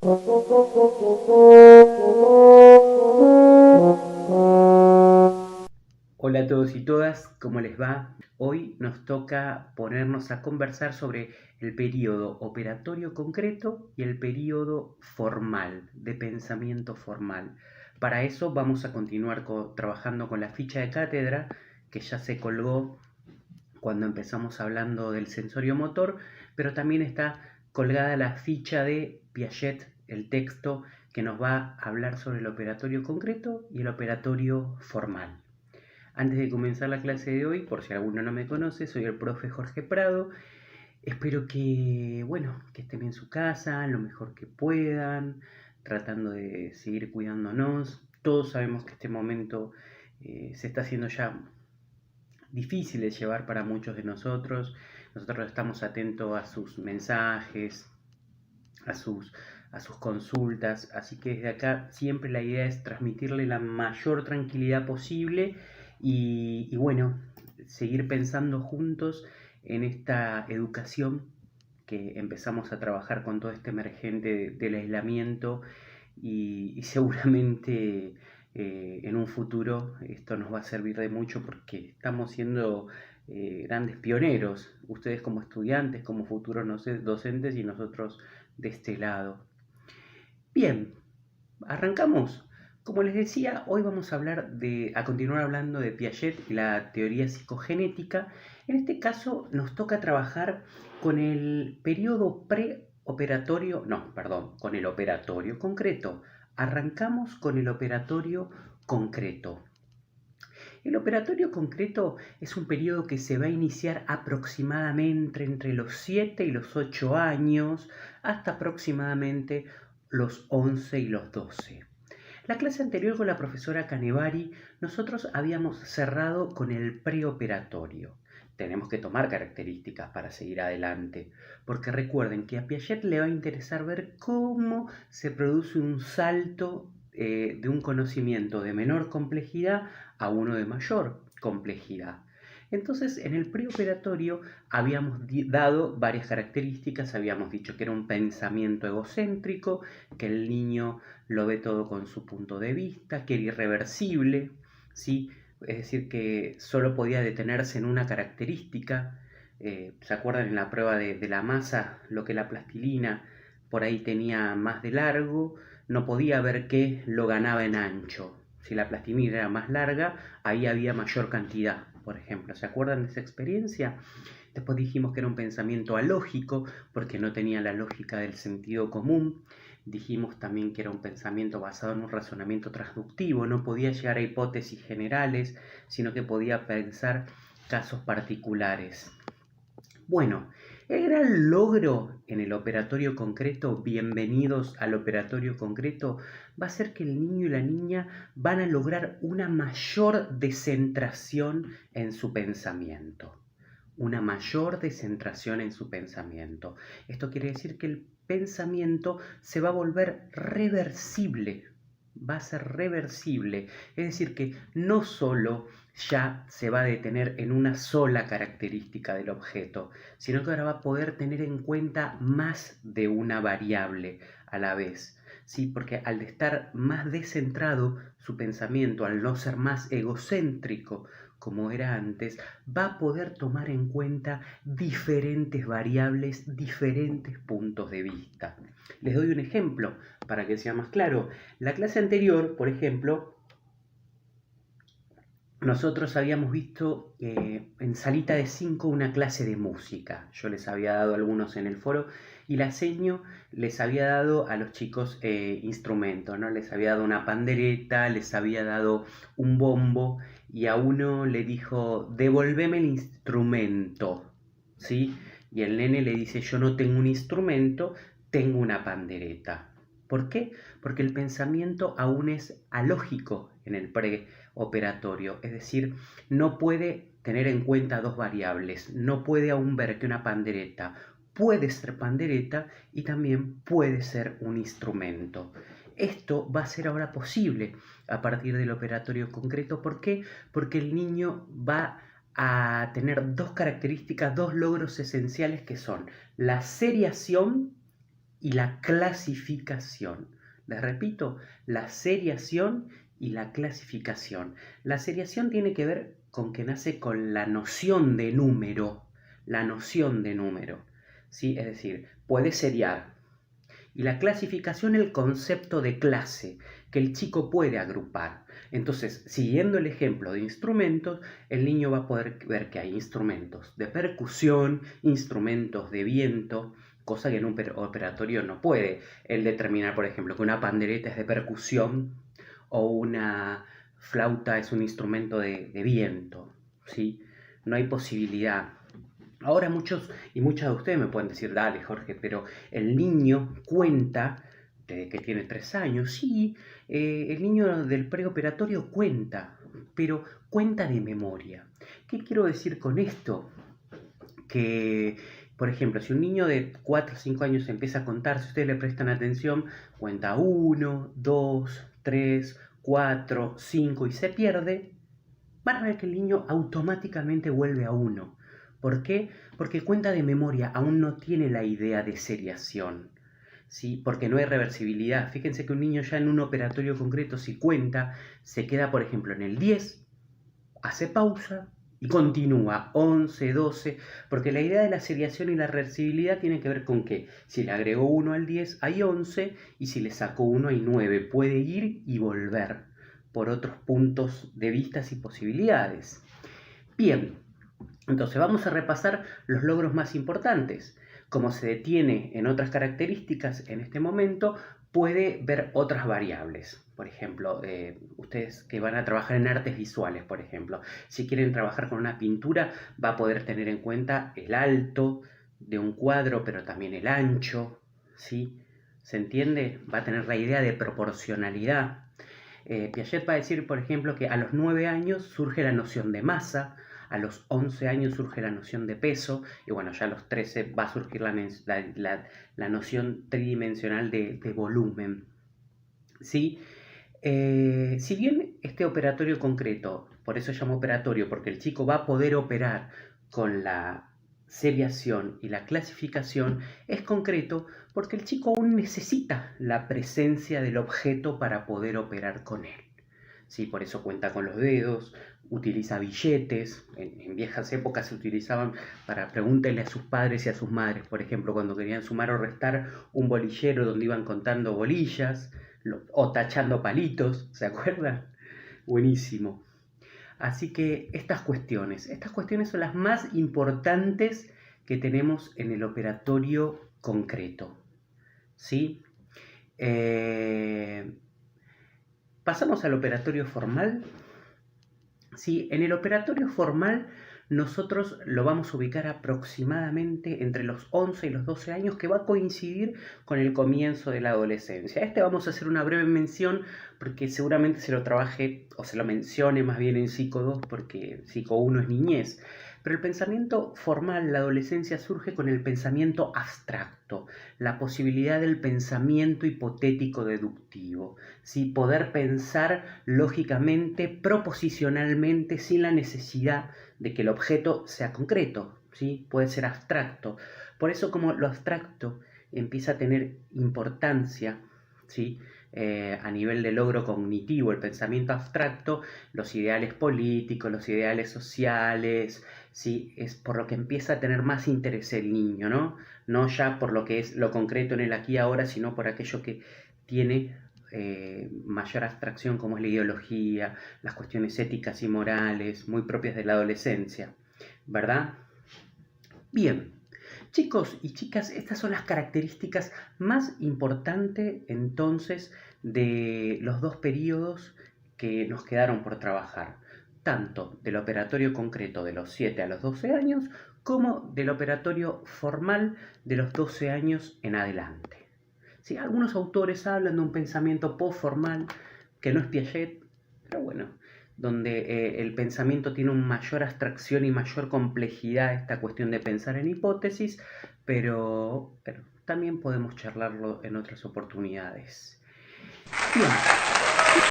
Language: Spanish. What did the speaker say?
Hola a todos y todas, ¿cómo les va? Hoy nos toca ponernos a conversar sobre el periodo operatorio concreto y el periodo formal, de pensamiento formal. Para eso vamos a continuar trabajando con la ficha de cátedra que ya se colgó cuando empezamos hablando del sensorio motor, pero también está colgada la ficha de Piaget, el texto que nos va a hablar sobre el operatorio concreto y el operatorio formal. Antes de comenzar la clase de hoy, por si alguno no me conoce, soy el profe Jorge Prado. Espero que estén en su casa, lo mejor que puedan, tratando de seguir cuidándonos. Todos sabemos que este momento se está haciendo ya difícil de llevar para muchos de nosotros. Nosotros estamos atentos a sus mensajes, a sus, a sus consultas, así que desde acá siempre la idea es transmitirle la mayor tranquilidad posible y seguir pensando juntos en esta educación que empezamos a trabajar con todo este emergente del aislamiento y seguramente en un futuro esto nos va a servir de mucho porque estamos siendo grandes pioneros, ustedes como estudiantes, como futuros docentes y nosotros de este lado. Bien, arrancamos. Como les decía, hoy vamos a continuar hablando de Piaget y la teoría psicogenética. En este caso nos toca trabajar con el periodo preoperatorio, no, perdón, con el operatorio concreto. Arrancamos con el operatorio concreto. El operatorio concreto es un periodo que se va a iniciar aproximadamente entre los 7 y los 8 años, hasta aproximadamente los 11 y los 12. La clase anterior con la profesora Canevari, nosotros habíamos cerrado con el preoperatorio. Tenemos que tomar características para seguir adelante, porque recuerden que a Piaget le va a interesar ver cómo se produce un salto de un conocimiento de menor complejidad a uno de mayor complejidad. Entonces, en el preoperatorio habíamos dado varias características, habíamos dicho que era un pensamiento egocéntrico, que el niño lo ve todo con su punto de vista, que era irreversible, ¿sí? Es decir, que solo podía detenerse en una característica. ¿Se acuerdan en la prueba de la masa, lo que la plastilina por ahí tenía más de largo? No podía ver que lo ganaba en ancho. Si la plastilina era más larga, ahí había mayor cantidad, por ejemplo. ¿Se acuerdan de esa experiencia? Después dijimos que era un pensamiento alógico porque no tenía la lógica del sentido común. Dijimos también que era un pensamiento basado en un razonamiento transductivo, no podía llegar a hipótesis generales, sino que podía pensar casos particulares. Bueno, el gran logro en el operatorio concreto, bienvenidos al operatorio concreto, va a ser que el niño y la niña van a lograr una mayor descentración en su pensamiento. Una mayor descentración en su pensamiento. Esto quiere decir que el pensamiento se va a volver reversible, va a ser reversible, es decir, que no solo ya se va a detener en una sola característica del objeto, sino que ahora va a poder tener en cuenta más de una variable a la vez. Sí, porque al estar más descentrado su pensamiento, al no ser más egocéntrico como era antes, va a poder tomar en cuenta diferentes variables, diferentes puntos de vista. Les doy un ejemplo para que sea más claro. La clase anterior, por ejemplo, nosotros habíamos visto en salita de 5 una clase de música. Yo les había dado algunos en el foro y la seño les había dado a los chicos instrumentos, ¿no? Les había dado una pandereta, les había dado un bombo y a uno le dijo, devolveme el instrumento, ¿sí? Y el nene le dice, yo no tengo un instrumento, tengo una pandereta. ¿Por qué? Porque el pensamiento aún es alógico en el preoperatorio, es decir, no puede tener en cuenta dos variables, no puede aún ver que una pandereta puede ser pandereta y también puede ser un instrumento. Esto va a ser ahora posible a partir del operatorio concreto. ¿Por qué? Porque el niño va a tener dos características, dos logros esenciales que son la seriación y la clasificación. Les repito, la seriación y la clasificación. La seriación tiene que ver con que nace con la noción de número, ¿sí? Es decir, puede seriar. Y la clasificación, el concepto de clase, que el chico puede agrupar. Entonces, siguiendo el ejemplo de instrumentos, el niño va a poder ver que hay instrumentos de percusión, instrumentos de viento, cosa que en un operatorio no puede. Él determinar, por ejemplo, que una pandereta es de percusión o una flauta es un instrumento de viento, ¿sí? No hay posibilidad. Ahora muchos y muchas de ustedes me pueden decir, dale Jorge, pero el niño cuenta desde que tiene 3 años. Sí, el niño del preoperatorio cuenta, pero cuenta de memoria. ¿Qué quiero decir con esto? Que, por ejemplo, si un niño de 4 o 5 años empieza a contar, si ustedes le prestan atención, cuenta 1, 2, 3, 4, 5 y se pierde, van a ver que el niño automáticamente vuelve a 1. ¿Por qué? Porque cuenta de memoria, aún no tiene la idea de seriación, ¿sí? Porque no hay reversibilidad. Fíjense que un niño ya en un operatorio concreto, si cuenta, se queda, por ejemplo, en el 10, hace pausa y continúa 11, 12, porque la idea de la seriación y la reversibilidad tiene que ver con que si le agregó 1 al 10 hay 11 y si le sacó 1 hay 9. Puede ir y volver por otros puntos de vista y posibilidades. Bien, entonces vamos a repasar los logros más importantes. Como se detiene en otras características en este momento, puede ver otras variables. Por ejemplo, ustedes que van a trabajar en artes visuales, por ejemplo, si quieren trabajar con una pintura, va a poder tener en cuenta el alto de un cuadro, pero también el ancho, ¿sí? ¿Se entiende? Va a tener la idea de proporcionalidad. Piaget va a decir, por ejemplo, que a los 9 años surge la noción de masa, a los 11 años surge la noción de peso, y bueno, ya a los 13 va a surgir la noción tridimensional de volumen, ¿sí? Si bien este operatorio concreto, por eso se llama operatorio, porque el chico va a poder operar con la seriación y la clasificación, es concreto porque el chico aún necesita la presencia del objeto para poder operar con él. ¿Sí? Por eso cuenta con los dedos, utiliza billetes. En viejas épocas se utilizaban para pregúntenle a sus padres y a sus madres, por ejemplo, cuando querían sumar o restar, un bolillero donde iban contando bolillas o tachando palitos, ¿se acuerdan? Buenísimo. Así que estas cuestiones son las más importantes que tenemos en el operatorio concreto, ¿sí? Pasamos al operatorio formal. Sí, en el operatorio formal nosotros lo vamos a ubicar aproximadamente entre los 11 y los 12 años, que va a coincidir con el comienzo de la adolescencia. Vamos a hacer una breve mención porque seguramente se lo trabaje o se lo mencione más bien en Psico 2 porque Psico 1 es niñez. Pero el pensamiento formal, la adolescencia, surge con el pensamiento abstracto, la posibilidad del pensamiento hipotético deductivo, ¿sí? Poder pensar lógicamente, proposicionalmente, sin la necesidad de que el objeto sea concreto, ¿sí? Puede ser abstracto. Por eso, como lo abstracto empieza a tener importancia, ¿sí? A nivel de logro cognitivo, el pensamiento abstracto, los ideales políticos, los ideales sociales, ¿sí? Es por lo que empieza a tener más interés el niño, ¿no? No ya por lo que es lo concreto en el aquí y ahora, sino por aquello que tiene mayor abstracción, como es la ideología, las cuestiones éticas y morales, muy propias de la adolescencia, ¿verdad? Bien, chicos y chicas, estas son las características más importantes entonces de los dos periodos que nos quedaron por trabajar, tanto del operatorio concreto de los 7 a los 12 años, como del operatorio formal de los 12 años en adelante. ¿Sí? Algunos autores hablan de un pensamiento postformal, que no es Piaget, pero bueno, donde el pensamiento tiene una mayor abstracción y mayor complejidad, esta cuestión de pensar en hipótesis, pero también podemos charlarlo en otras oportunidades. Bien.